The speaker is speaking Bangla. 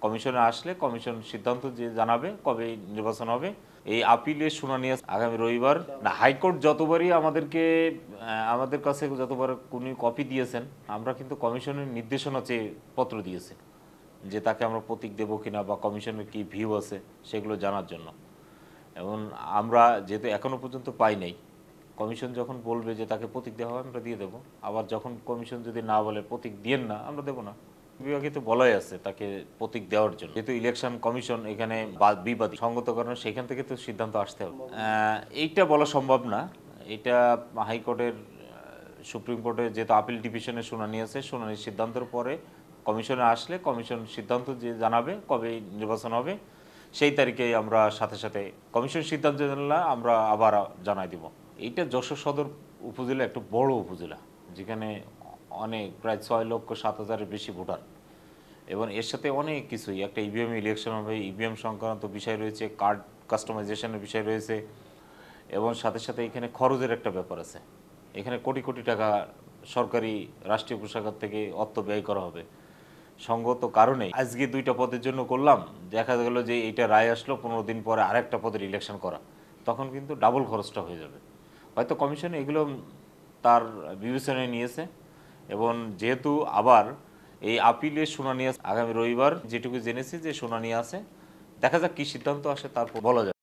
কমিশনে আসলে কমিশন সিদ্ধান্ত যে জানাবে কবে নির্বাচন হবে। এই আপিলের শুনানি আগামী রবিবার। না, হাইকোর্ট যতবারই আমাদের কাছে যতবার কোন কপি দিয়েছেন, আমরা কিন্তু কমিশনের নির্দেশনা চেয়ে পত্র দিয়েছি যে তাকে আমরা প্রতীক দেবো কিনা বা কমিশনের কি ভিউ আছে সেগুলো জানার জন্য। এবং আমরা যেহেতু এখনো পর্যন্ত পাই নাই, কমিশন যখন বলবে যে তাকে প্রতীক দেওয়া হবে আমরা দিয়ে দেবো। আবার যখন কমিশন যদি না বলে প্রতীক দিয়েন না, আমরা দেবো না। বিভাগে তো বলাই আছে তাকে প্রতীক দেওয়ার জন্য, যেহেতু ইলেকশন কমিশন এখানে বিবাদী সঙ্গত কারণে সেখান থেকে তো সিদ্ধান্ত আসতে হবে। এইটা বলা সম্ভব না। এটা হাইকোর্টের সুপ্রিম কোর্টে যেহেতু আপিল ডিভিশনের শুনানি আছে, শুনানির সিদ্ধান্তের পরে কমিশনে আসলে কমিশন সিদ্ধান্ত যে জানাবে কবে নির্বাচন হবে সেই তারিখে আমরা সাথে সাথে কমিশন সিদ্ধান্ত জানালে আমরা আবার জানাই দিব। এইটা যশোর সদর উপজেলা একটা বড় উপজেলা, যেখানে অনেক প্রায় 6,07,000-এর বেশি ভোটার, এবং এর সাথে অনেক কিছুই, একটা ইভিএম ইলেকশন হবে, ইভিএম সংক্রান্ত বিষয় রয়েছে, কার্ড কাস্টমাইজেশনের বিষয় রয়েছে, এবং সাথে সাথে এখানে খরচের একটা ব্যাপার আছে। এখানে কোটি কোটি টাকা সরকারি রাষ্ট্রীয় কোষাগার থেকে অর্থ ব্যয় করা হবে। সঙ্গত কারণে আজকে 2টা পদের জন্য করলাম, দেখা গেল যে এইটা রায় আসলো 15 দিন পরে আরেকটা পদের ইলেকশন করা, তখন কিন্তু ডাবল খরচটা হয়ে যাবে। হয়তো কমিশন এগুলো তার বিবেচনায় নিয়েছে। এবং যেহেতু আবার এই আপিলের শুনানি আগামী রবিবার, যেটুকু জেনেছি যে শুনানি আছে, দেখা যাক কি সিদ্ধান্ত আসে তারপর বলা যাবে।